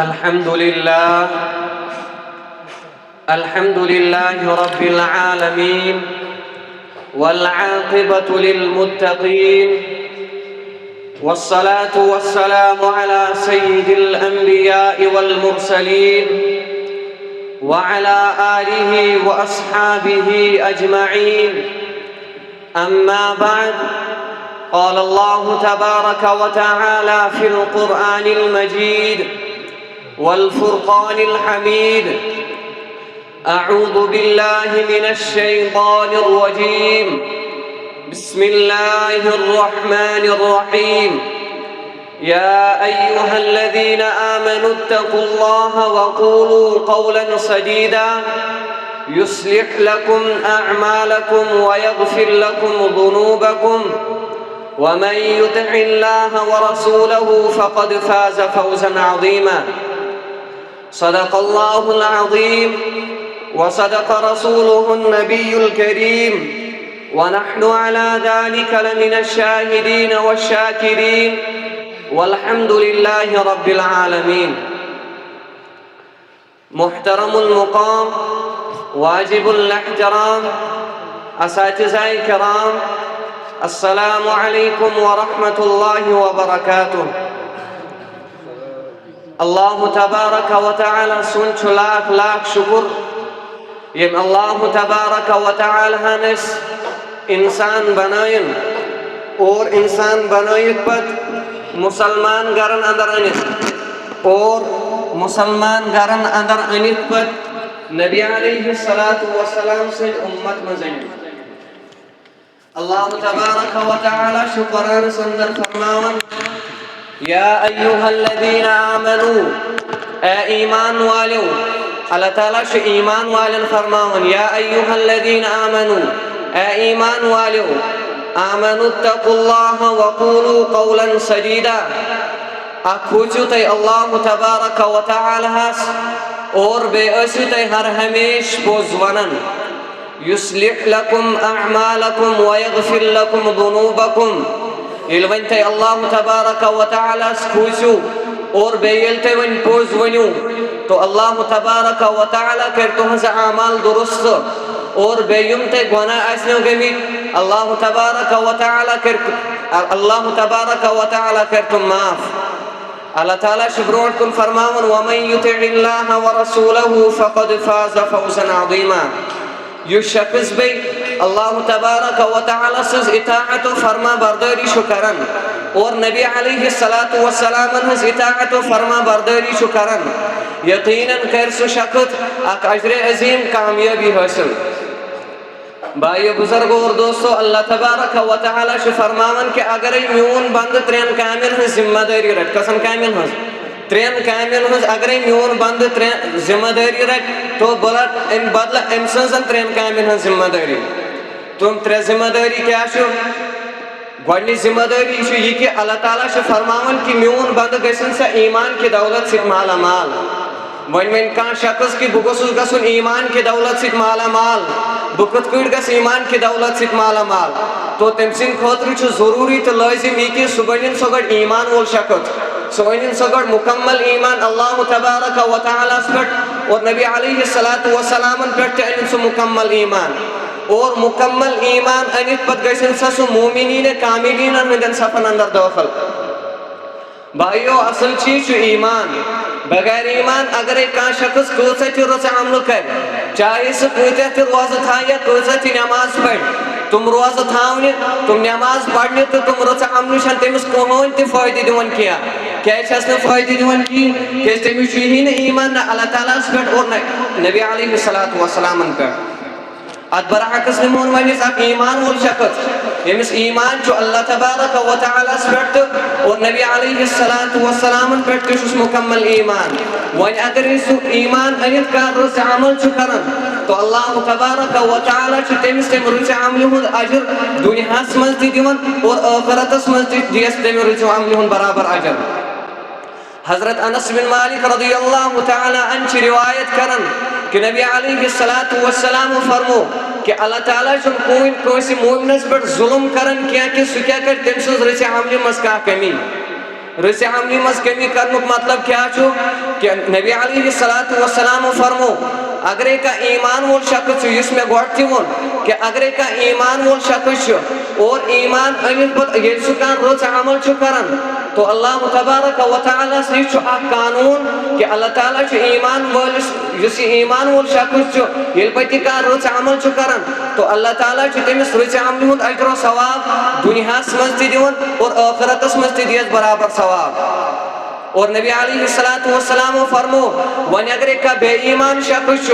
अल्हम्दुलिल्लाह अल्हम्दुलिल्लाहि रब्बिल आलमीन वल आक़िबतु लिल मुत्तक़ीन वस्सलातु वस्सलामु अला सय्यिदिल अंबिया'i वल मुरसलीन व अला आलिहि व अस्हाबिहि अजमईन अम्मा बअद क़ाल अल्लाहु तबारक व तआला फ़िल क़ुरआनिल मजीद वल फ़ुरक़ानिल हमीद अऊज़ु बिल्लाहि मिनश शैतानिर रजीम बिस्मिल्लाहिर रहमानिर रहीम या अय्युहल्लज़ीना आमनुत्तक़ुल्लाह वक़ूलू क़ौलन सदीदा युस्लिह लकुम अअमालकुम वयग़फ़िर लकुम ज़ुनूबकुम वमन युतिइल्लाह वरसूलहु फ़क़द फ़ाज़ फ़ौज़न अज़ीमा सदक़ल्लाहुल अज़ीम वसदक़ रसूलुहुन नबियुल करीम वनहनु अला ज़ालिका लमिनश शाहिदीन वश्शाकिरीन वल्हम्दुलिल्लाहि रब्बिल आलमीन। मुहतरमुल मुक़ाम वाजिबुल एहतराम असातिज़ाए किराम, अस्सलामु अलैकुम व रहमतुल्लाहि व बरकातुहू। अल्लाह तबारक व तआला सुन लाख लाख शुक्र यम अल्लाह तबारक व तआला नस इंसान बनायन और इंसान बनायत पत मुसलमान गरन अंदर अनित और मुसलमान गरन अंदर अनित पत नबी अलैहिस्सलातु वस्सलाम से उम्मत मज़न अल्लाह तबारक व तआला शुक्रान संदर फरमावन या अय्युहल्लज़ीना आमनू ए ईमान वालो। अल्लाह ताला से ईमान वालन फरमावन या अय्युहल्लज़ीना आमनू ए ईमान वालो आमनुत्तक़ुल्लाह वक़ूलू क़ौलन सदीदा अखुचु तै अल्लाह तबारक व तआला और बेअसु तै हर हमेश पोज वनन युस्लिह लकुम अअमालकुम व यग़फ़िर लकुम ज़ुनूबकुम इलवन तै अल्लाह तबारक व तआला खुशु और बेयल तै वन पोज वनु तो अल्लाह तबारक व तआला कर तुहज़ अमाल दुरुस्त और बेयुम तै गुनाह आसनो गमी अल्लाह तबारक व तआला कर तुम माफ। अल्लाह ताला शुब्रोट कुन फरमावन वमन युतिइल्लाह व रसूलहु फ़क़द फ़ाज़ फ़ौज़न अज़ीमा। यु शख्स बे अल्लाह तबारक व तआला से इताअत व फरमा बरदारी शु करन और नबी अलैहिस्सलातु वस्सलाम हज इताअत व फरमा बरदारी शु करन यकीनन कर सु शख्स अक अजर अजीम कामयाबी हासिल। भाइयों बुजुर्गों और दोस्तों, अल्लाह तबारक व तआला शु फरमावन कि अगर म्यून बंद त्रेन कामिल हज जिम्मेदारी रट कसम कामिल हज त्रेन कामिल हज अगर म्यून बंद त्रेन जिम्मेदारी रट तो बलत इन बदल इन सजन त्रेन कामिल हज जिम्मेदारी तुम त्रे जिम्मेदारी क्या शु गोडनी जिम्मेदारी शु ये कि अल्लाह ताला शु फरमावन कि म्यून बंद गसन सा ईमान की दौलत सित माला माल वन कह शख्स कि बह गसुन ईमान की दौलत सित माला माल बह कत गस ईमान की दौलत सित माला माल तो तम सिंद खतर जरूरी तो लाजिम यह कि सह बन सो गड ईमान वोल शख्स सह बन सो गड मुकम्मल ईमान अल्लाह तबारक व तआला पे और नबी अलैहिस्सलातु वस्सलाम पे अन सह मुकम्मल ईमान और मुकम्मल ईमान अनित पत गसन सह मोमिनीन कामिलीन हंदन सफन अंदर दाखिल। भाइयों असल चीज ईमान बगैर ईमान अगर कह शख्स कसा रुस अमल कर चाहे सह कत्या रोज था या कसा नमाज पढ़ तुम रोज थावने तुम नमाज पढ़ने तो तुम रुस अमल तमिस कहन तह फायदे दिवान क्या फायदे दिवान कह तमिस ईमान न अल्लाह ताला पे और नबी अलैहिस्सलातु वस्सलाम पे अत बरअक्स निमोन वनिस ईमान वोल शख्स यमिस ईमान अल्लाह तबारक व तआला पे और नबी अलैहिस्सलातु वस्सलाम पे मुकम्मल ईमान वन अगर ईमान अनित का रुस अमल करन तो अल्लाह तबारक व तआला तमिस तम रुस अमल हुंद अजर दुनियास मज दिवन और आखिरतस मज दियस तम रुस अमल हुंद बराबर अजर। हजरत अनस बिन मालिक रज़ियल्लाहु तआला अन्हु रिवायत करन कि नबी अलैहिस्सलातु वस्सलाम फरमो कि अल्लाह ताला कोई कोई मोमिनस पे जुल्म करन क्या कि सह क्या कर तम सज रस अमल मज कमी रस अमल मज कमी कर मतलब क्या कि नबी अलैहिस्सलातु वस्सलाम फरमो अगर का ईमान वोल शख्स इसमें गोट वोन कि अगर का ईमान वोल शख्स और ईमान रच अमल करान तो अल्लाह तबारक व तआला निश कानून कि अल्लाह ताला ईमान वोलिस ईमान वोल शख्स पे रच अमल करान तो अल्लाह ताला तमिस रच अमल हुंद अजर सवाब दुनियास मज दिवन और आखिरतस मज दियस बराबर सवाब। और नबी अलैहिस्सलातु वस्सलाम फरमो वन अगर का बेईमान शख्स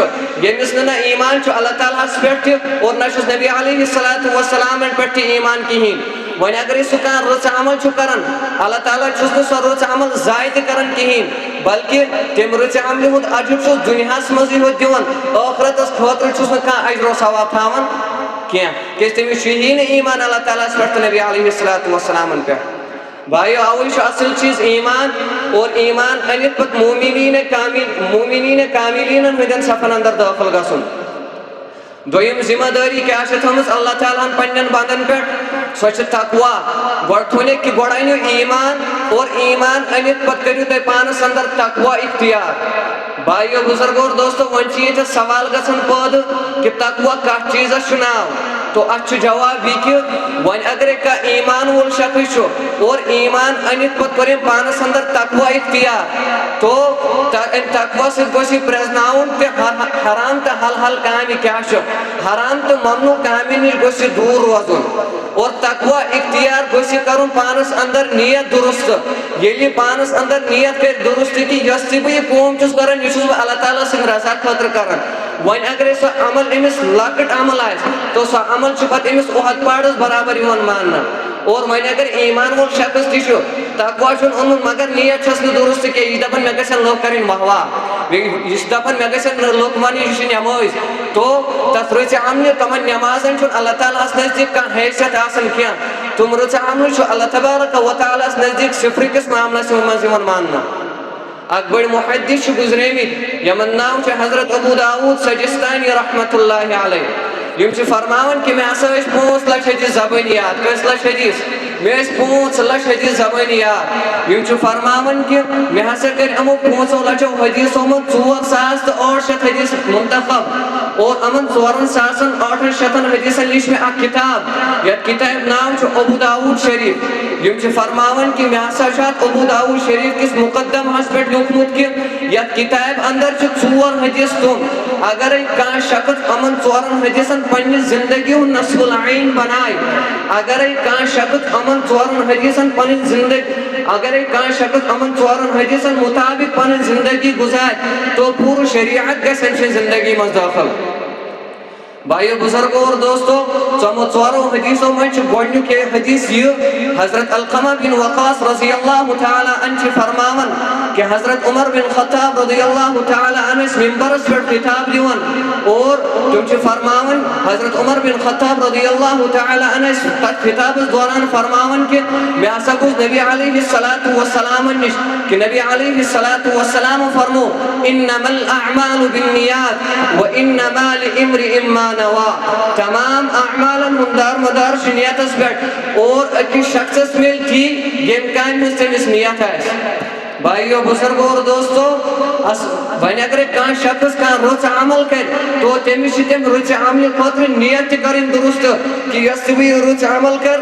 यमिस न ईमान अल्लाह ताला पे और न नबी अलैहिस्सलातु वस्सलाम पे ईमान कहीं वन अगर सह रच अमल करान अल्लाह ताला सह रच अमल जाय करान कहीं बल्कि तम रच अमल हुंद अजर दुनियास मज दिवन आखिरतस खतर अजर सवाब थावन कह तमिस ईमान अल्लाह ताला पे नबी अलैहिस्सलातु वस्सलाम पे। भाइयों अवल असल चीज ईमान और ईमान अनित पत मोमिनीन कामिलीन हंदन सफन अंदर दाखिल गसन। दोयम जिम्मेदारी क्या थमस अल्लाह ताला पन्न बंदन पे सो तकवा गोड़ थोने कि गोड़ अनु ईमान और ईमान अनित पत करू तुम पानस अंदर तकवा इख्तियार। भाइयों बुजुर्गों और दोस्तों वन सवाल गसन पैद कि तकवा कत चीज नाव तो अच्छ जवाब यह कि वन अगर का ईमान वोल शख्स और ईमान अनित पत कर पानस अंदर तकवा इख्तियार तो तकवा सह प्रेजनाउन हराम तो हल काम क्या हराम तो ममनू काम नश दूर रोजन और तकवा इख्तियार कर पानस अंदर नीयत दुरुस्त ये पानस अंदर नीयत कर दुरुस्त कि यस बह कौम कर यह अल्लाह ताला सद रजा खतर कर वन अगर सह अमल अमिस लकट अमल तो सह अमल पे अमिस उहद पहाड़स बराबर मान और वन अगर ईमान वोल शख्स तकवा ओनमुत मगर नीयत दुरुस्त कह यह दपान मे गन लोग कर महवा यह दपान मे गन लोग वन यह नमाज तो तथ रच अमल तमन नमाजन अल्लाह ताला नजदीक कह हैसियत कह तुम रच अमल अल्लाह तबारक व तआला नजदीक सिफर किस मामलस मज मानना। अक बड़ मुहद्दिस गुजरेमित यमन नाम हजरत अबू दाऊद सजिस्तानी रहमतुल्लाहि अलैह यम फरमावन कि मे हसा 5 लाख हदीस ज़बानी याद कस लाख हदीस मे 5 लाख हदीस ज़बानी याद यम फरमावन कि मे हसा कर अमो 5 लाख हदीसों में 4800 हदीस मुंतखब और अमन 4800 हदीसन लिश में अक किताब यत किताब नाम अबू दाऊद शरीफ यम फरमावन कि मे हसा अबू दाऊद शरीफ किस मुकद्दम हस पे लिखमुत कि यत किताब अंदर 4 हदीस तुम अगर कह शख्स अमन 4 हदीसन पन्नी जिंदगी नस्बुल आइन बनाए अगर कह शख्स अमन 4 हदीसन पन्नी जिंदगी अगर कह शख्स अमन 4 हदीसन मुताबिक पन्नी जिंदगी गुजार तो पूरी शरीयत गसन जिंदगी में दाखिल। भाइयों बुजुर्गों और दोस्तों चमो 4 हदीसों में गोडनु के हदीस यह हजरत अलकमा बिन वकास रज़ियल्लाहु तआला अन्हु फरमावन कि हजरत उमर बिन खत्ताब रज़ियल्लाहु तआला अन्हु मिंबर पर खिताब दिवन और तुम फरमावन हजरत उमर बिन खत्ताब रज़ियल्लाहु तआला अन्हु खिताब दौरान फरमावन कि मैं आसा कुछ नबी अलैहिस्सलातु वस्सलाम निश कि नबी अलैहिस्सलातु वस्सलाम फरमो इन्नमल अअमालु बिन्नियात व इन्नमा लिइम्रिइन मा नवा तमाम अमालन मुदार मदार नियतस पे और अकिस शख्स मिल थी यम काम में नियत है। भाइयों बुजुर्गों और दोस्तों वन अगर कह शख्स कह रुच अमल कर तो तमिस रुच अमल खतर नियत कर दुरुस्त कि यस बह रुच अमल कर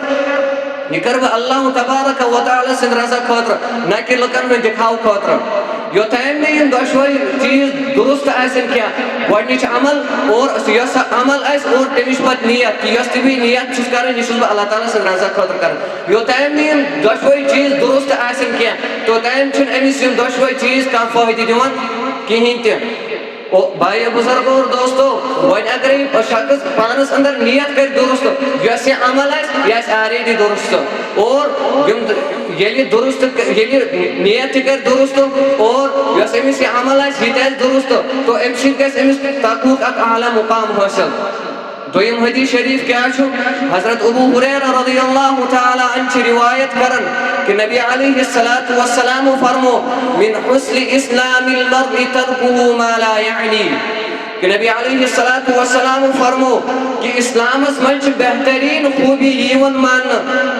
यह कर अल्लाह तबारक व तआला सद रजा खतर न कि लुकन में दिखाव खतर योतम मे दशवई चीज दुरुस्त क्या गोडनिच अमल और यस अमल और तमिस पे नियत कि यस भी नियत कर यह अल्लाह ताला सद रजा खतर कर योतम मे दशवई चीज दुरुस्त क्या तोतम अमिस दशवई चीज कह फायदे दिवान कहीं त भाई बुजुर्गों और दोस्तों वन अगर शख्स पानस अंदर नियत कर दुरुस्त यस अमल यह आरेडी दुरुस्त और ये दुरुस्त ये नियत कर दुरुस्त और यस अमिस अमल यह दुरुस्त तो अमिस तकवुक अक आला मुकाम हासिल। दोयम हदीस शरीफ क्या हजरत अबू हुरैरा रज़ियल्लाहु तआला अन्हु रिवायत करन कि नबी अलैहिस्सलातु वस्सलाम फरमो मिन हुस्नि इस्लामिल मर्इ तर्कुहु मा ला यानी कि नबी अलैहिस्सलातु वस्सलाम फरमो कि इस्लामस मंच बेहतरीन खूबी यीवन मान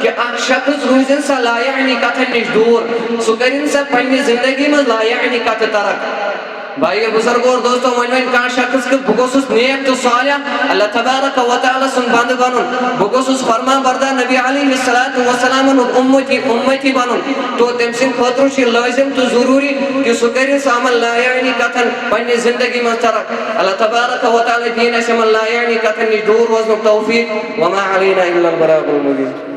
कि अख शख्स रूजन सा लायानी कथन निश दूर सु करिन सा पन्नी जिंदगी में लायानी कथ तरक। भाई बुजुर्गो और दोस्तों वन कह शख्स कि बह गोसुस नेक तो सालिह अल्लाह तबारक व तआला सुन बंद बनून बह गोसुस फरमान बरदार नबी अलैहिस्सलातु वस्सलाम उम्मती बनून तो तम सिंद खतर छ लाजिम तो जरूरी कि सु करिन सा अमल लायानी कथन पन्नी जिंदगी में तरक। अल्लाह तबारक व तआला दीन अमल लायानी कथन निश दूर रोजन तौफीक व मा अलैना इल्ला अल बलागुल मुबीन।